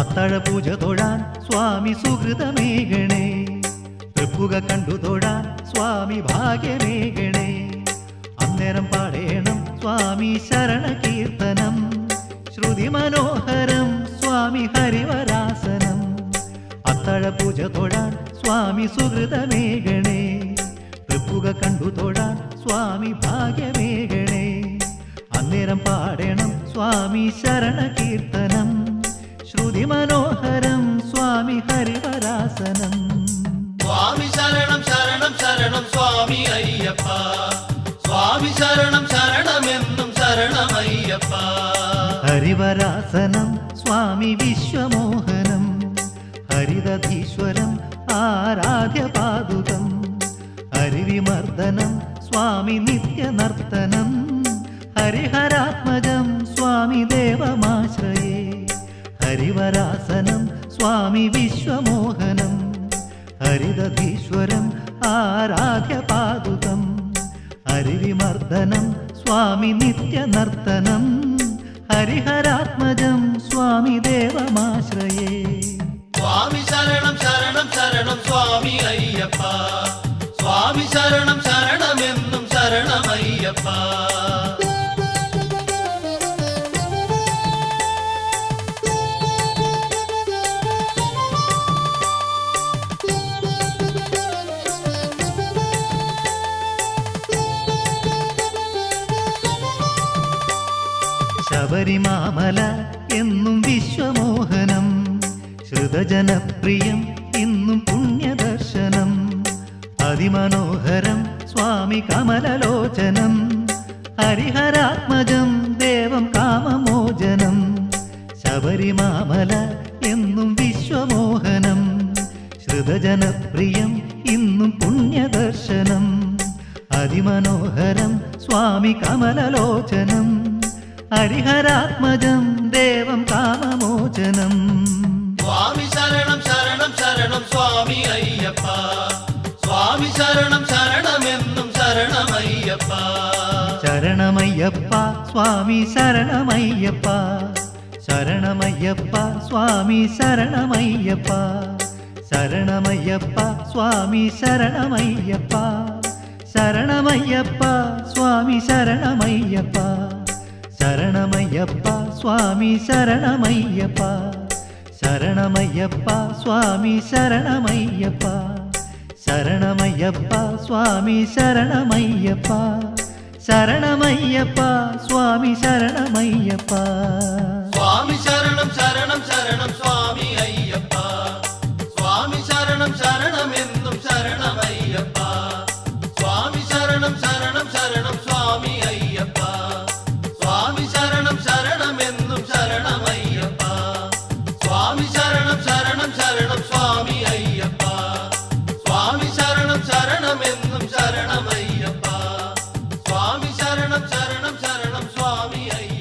അത്താഴ പൂജ തൊഴാൻ സ്വാമി സുഹൃതമേകണേ തൃപ്പുക കണ്ടു തൊഴാൻ സ്വാമി ഭാഗ്യമേകണേ അന്നേരം പാടേണം സ്വാമി ശരണ കീർത്തനം ശ്രുതി മനോഹരം സ്വാമി ഹരിവരാസനം അത്താഴ പൂജ തൊഴാൻ സ്വാമി സുഹൃതമേകണേ തൃപ്പുക കണ്ടു തൊഴാൻ സ്വാമി ഭാഗ്യമേകണേ അന്നേരം പാടേണം സ്വാമി ശരണ കീർത്തനം ശ്രുതി മനോഹരം സ്വാമി ഹരിവരാസനം സ്വാമി ശരണം ശരണം ശരണം സ്വാമി അയ്യപ്പ സ്വാമി ശരണം ശരണമെന്നും ശരണമയ്യപ്പ ഹരിവരാസനം സ്വാമി വിശ്വമോഹനം ഹരിദധീശ്വരം ആരാധ്യ പാദുകം ഹരിവിമർദ്ദനം സ്വാമി നിത്യനർത്തനം ഹരിഹരാത്മജം സ്വാമി ദേവമാശ്രയേ ഹരിവരാസനം സ്വാമി വിശ്വമോഹനം ഹരിദധീശ്വരം ആരാധ്യ പാദുകം ഹരിവിമർദ്ദനം സ്വാമി നിത്യനർത്തനം ഹരിഹരാത്മജം സ്വാമി ദേവമാശ്രയേ സ്വാമി ശരണം ശരണം ശരണം സ്വാമി അയ്യപ്പ സ്വാമി ശരണം ശരണമെന്നും ശരണമയ്യപ്പ ശബരിമാമല എന്നും വിശ്വമോഹനം ശ്രുതജനപ്രിയം ഇന്നും പുണ്യദർശനം അതിമനോഹരം സ്വാമി കമലലോചനം ഹരിഹരാത്മജം ദേവം കാമമോചനം ശബരിമാമല എന്നും വിശ്വമോഹനം ശ്രുതജനപ്രിയം ഇന്നും പുണ്യദർശനം അതിമനോഹരം സ്വാമി കമലലോചനം ഹരിഹരാത്മജം ദേവം കാമമോചനം സ്വാമി ശരണം ശരണം ശരണം സ്വാമി അയ്യപ്പ സ്വാമി ശരണം ശരണമെന്നും ശരണമയ്യപ്പ ശരണമയ്യപ്പ സ്വാമി ശരണമയ്യപ്പ ശരണമയ്യപ്പ സ്വാമി ശരണമയ്യപ്പ ശരണമയ്യപ്പ സ്വാമി ശരണമയ്യപ്പ ശരണമയ്യപ്പ സ്വാമി ശരണമയ്യപ്പ ശരണമയ്യപ്പ സ്വാമി ശരണമയ്യപ്പ ശരണമയ്യപ്പ സ്വാമി ശരണമയ്യപ്പ ശരണമയ്യപ്പ സ്വാമി ശരണമയ്യപ്പ ശരണമയ്യപ്പ സ്വാമി ശരണമയ്യപ്പ സ്വാമി ശരണം ശരണം ശരണം സ്വാമി അയ്യപ്പ സ്വാമി ശരണം ശരണമെന്നും ശരണമയ്യപ്പ സ്വാമി ശരണം ശരണം ശരണം സ്വാമി അയ്യപ്പ സ്വാമി ശരണം ശരണമെന്നും ശരണമയ്യപ്പ സ്വാമി ശരണം ശരണം ശരണം സ്വാമി അയ്യപ്പ സ്വാമി ശരണം ശരണം സ്വാമി അയ്യപ്പ